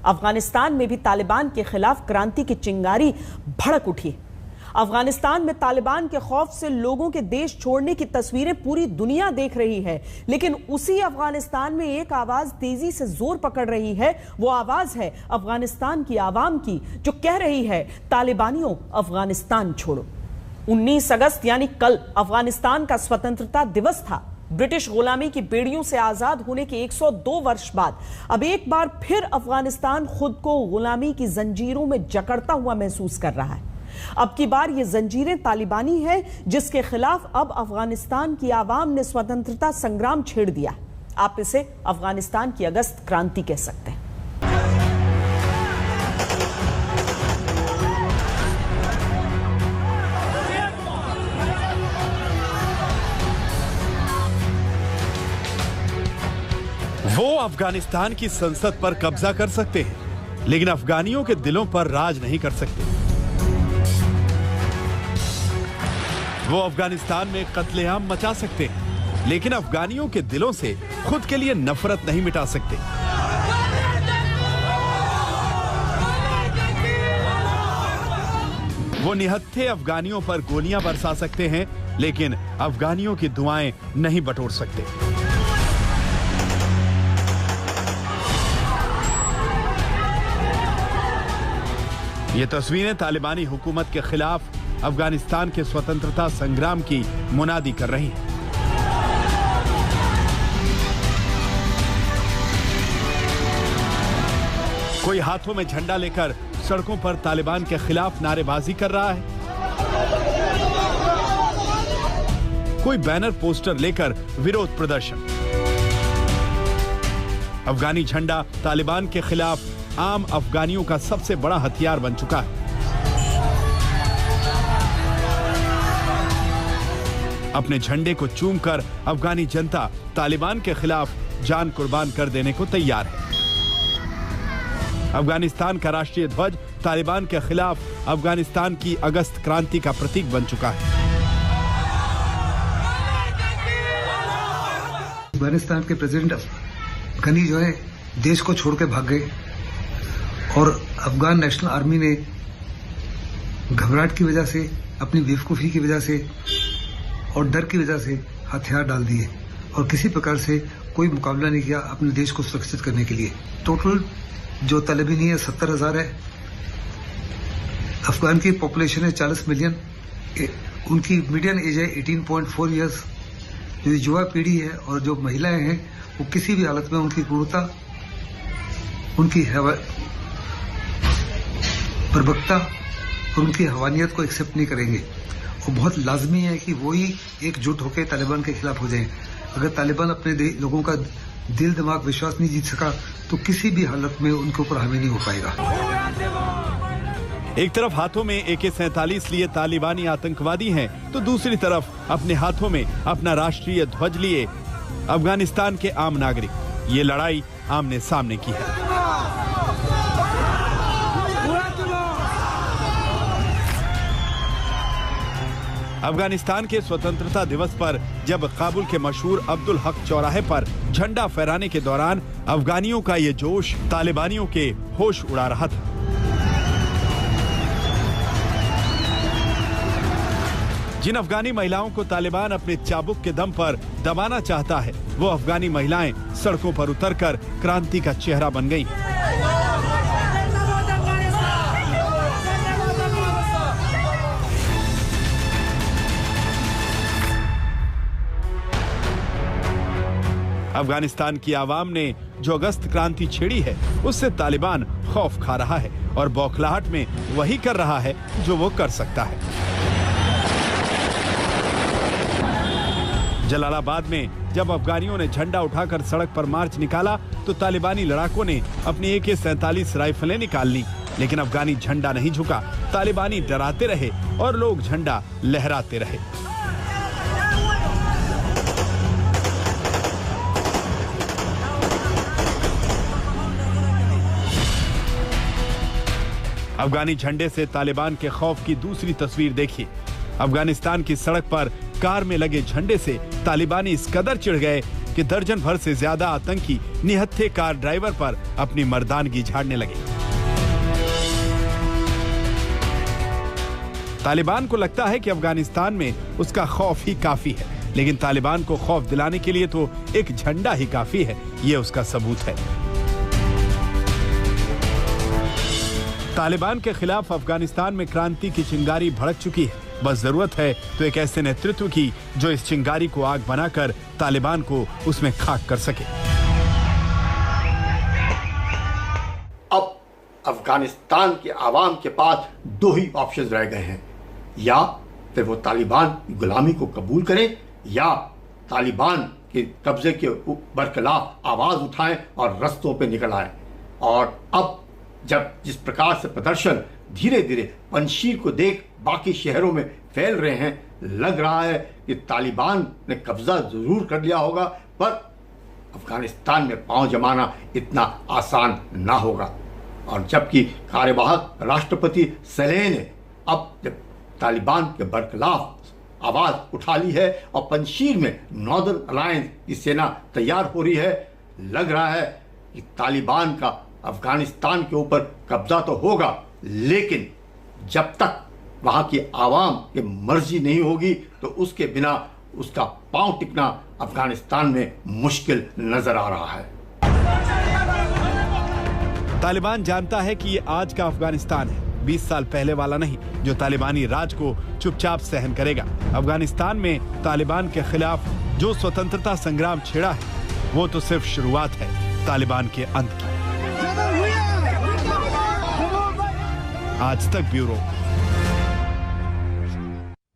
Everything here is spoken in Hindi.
अफगानिस्तान में भी तालिबान के खिलाफ क्रांति की चिंगारी भड़क उठी। अफगानिस्तान में तालिबान के खौफ से लोगों के देश छोड़ने की तस्वीरें पूरी दुनिया देख रही है, लेकिन उसी अफगानिस्तान में एक आवाज तेजी से जोर पकड़ रही है। वो आवाज है अफगानिस्तान की आवाम की, जो कह रही है तालिबानियों अफगानिस्तान छोड़ो। 19 अगस्त यानी कल अफगानिस्तान का स्वतंत्रता दिवस था। ब्रिटिश गुलामी की बेड़ियों से आजाद होने के 102 वर्ष बाद अब एक बार फिर अफगानिस्तान खुद को गुलामी की जंजीरों में जकड़ता हुआ महसूस कर रहा है। अब की बार ये जंजीरें तालिबानी है, जिसके खिलाफ अब अफगानिस्तान की आवाम ने स्वतंत्रता संग्राम छेड़ दिया। आप इसे अफगानिस्तान की अगस्त क्रांति कह सकते हैं। वो अफगानिस्तान की संसद पर कब्जा कर सकते हैं, लेकिन अफगानियों के दिलों पर राज नहीं कर सकते। वो अफगानिस्तान में कत्लेआम मचा सकते हैं, लेकिन अफगानियों के दिलों से खुद के लिए नफरत नहीं मिटा सकते। वो निहत्थे अफगानियों पर गोलियां बरसा सकते हैं, लेकिन अफगानियों की दुआएं नहीं बटोर सकते। ये तस्वीरें तालिबानी हुकूमत के खिलाफ अफगानिस्तान के स्वतंत्रता संग्राम की मुनादी कर रही हैं। कोई हाथों में झंडा लेकर सड़कों पर तालिबान के खिलाफ नारेबाजी कर रहा है, कोई बैनर पोस्टर लेकर विरोध प्रदर्शन। अफगानी झंडा तालिबान के खिलाफ आम अफगानियों का सबसे बड़ा हथियार बन चुका है। अपने झंडे को चूमकर अफगानी जनता तालिबान के खिलाफ जान कुर्बान कर देने को तैयार है। अफगानिस्तान का राष्ट्रीय ध्वज तालिबान के खिलाफ अफगानिस्तान की अगस्त क्रांति का प्रतीक बन चुका है। अफगानिस्तान के प्रेसिडेंट गनी जो है देश को छोड़ के भाग गए और अफगान नेशनल आर्मी ने घबराहट की वजह से, अपनी बेवकूफ़ी की वजह से और डर की वजह से हथियार डाल दिए और किसी प्रकार से कोई मुकाबला नहीं किया अपने देश को सुरक्षित करने के लिए। टोटल जो तालिबानी है 70,000 है। अफगान की पॉपुलेशन है 40 मिलियन। उनकी मीडियन एज है 18.4 ईयर्स। जो युवा पीढ़ी है और जो महिलाएं हैं वो किसी भी हालत में उनकी क्रूरता, उनकी बर्बरता और उनकी हवानियत को एक्सेप्ट नहीं करेंगे। और बहुत लाजमी है कि वो ही एकजुट होकर तालिबान के खिलाफ हो जाएं। अगर तालिबान अपने लोगों का दिल दिमाग विश्वास नहीं जीत सका तो किसी भी हालत में उनके ऊपर हावी नहीं हो पाएगा। एक तरफ हाथों में AK-47 लिए तालिबानी आतंकवादी हैं, तो दूसरी तरफ अपने हाथों में अपना राष्ट्रीय ध्वज लिए अफगानिस्तान के आम नागरिक। ये लड़ाई आमने सामने की है। अफगानिस्तान के स्वतंत्रता दिवस पर जब काबुल के मशहूर अब्दुल हक चौराहे पर झंडा फहराने के दौरान अफगानियों का ये जोश तालिबानियों के होश उड़ा रहा था। जिन अफगानी महिलाओं को तालिबान अपने चाबुक के दम पर दबाना चाहता है, वो अफगानी महिलाएं सड़कों पर उतरकर क्रांति का चेहरा बन गईं। अफगानिस्तान की आवाम ने जो अगस्त क्रांति छेड़ी है, उससे तालिबान खौफ खा रहा है और बौखलाहट में वही कर रहा है जो वो कर सकता है। जलालाबाद में जब अफगानियों ने झंडा उठाकर सड़क पर मार्च निकाला तो तालिबानी लड़ाकों ने अपनी AK-47 राइफलें निकाल ली, लेकिन अफगानी झंडा नहीं झुका। तालिबानी डराते रहे और लोग झंडा लहराते रहे। अफगानी झंडे से तालिबान के खौफ की दूसरी तस्वीर देखिए। अफगानिस्तान की सड़क पर कार में लगे झंडे से तालिबानी इस कदर चिढ़ गए कि दर्जन भर से ज्यादा आतंकी निहत्थे कार ड्राइवर पर अपनी मर्दानगी झाड़ने लगे। तालिबान को लगता है कि अफगानिस्तान में उसका खौफ ही काफी है, लेकिन तालिबान को खौफ दिलाने के लिए तो एक झंडा ही काफी है। ये उसका सबूत है। तालिबान के खिलाफ अफगानिस्तान में क्रांति की चिंगारी भड़क चुकी है। बस जरूरत है तो एक ऐसे नेतृत्व की जो इस चिंगारी को आग बनाकर तालिबान को उसमें खाक कर सके। अब अफगानिस्तान के आवाम के पास दो ही ऑप्शन रह गए हैं, या फिर वो तालिबान की गुलामी को कबूल करें या तालिबान के कब्जे के बरखिलाफ आवाज उठाएं और रस्तों पे निकल आए। और अब जब जिस प्रकार से प्रदर्शन धीरे धीरे पंजशीर को देख बाकी शहरों में फैल रहे हैं, लग रहा है कि तालिबान ने कब्जा जरूर कर लिया होगा, पर अफगानिस्तान में पांव जमाना इतना आसान ना होगा। और जबकि कार्यवाहक राष्ट्रपति सलेह ने अब जब तालिबान के बरखिलाफ आवाज उठा ली है और पंजशीर में नॉर्दर्न अलायंस की सेना तैयार हो रही है, लग रहा है कि तालिबान का अफगानिस्तान के ऊपर कब्जा तो होगा, लेकिन जब तक वहां की आवाम की मर्जी नहीं होगी तो उसके बिना उसका पांव टिकना अफगानिस्तान में मुश्किल नजर आ रहा है। तालिबान जानता है कि ये आज का अफगानिस्तान है, 20 साल पहले वाला नहीं, जो तालिबानी राज को चुपचाप सहन करेगा। अफगानिस्तान में तालिबान के खिलाफ जो स्वतंत्रता संग्राम छिड़ा है, वो तो सिर्फ शुरुआत है तालिबान के अंत की। आज तक ब्यूरो।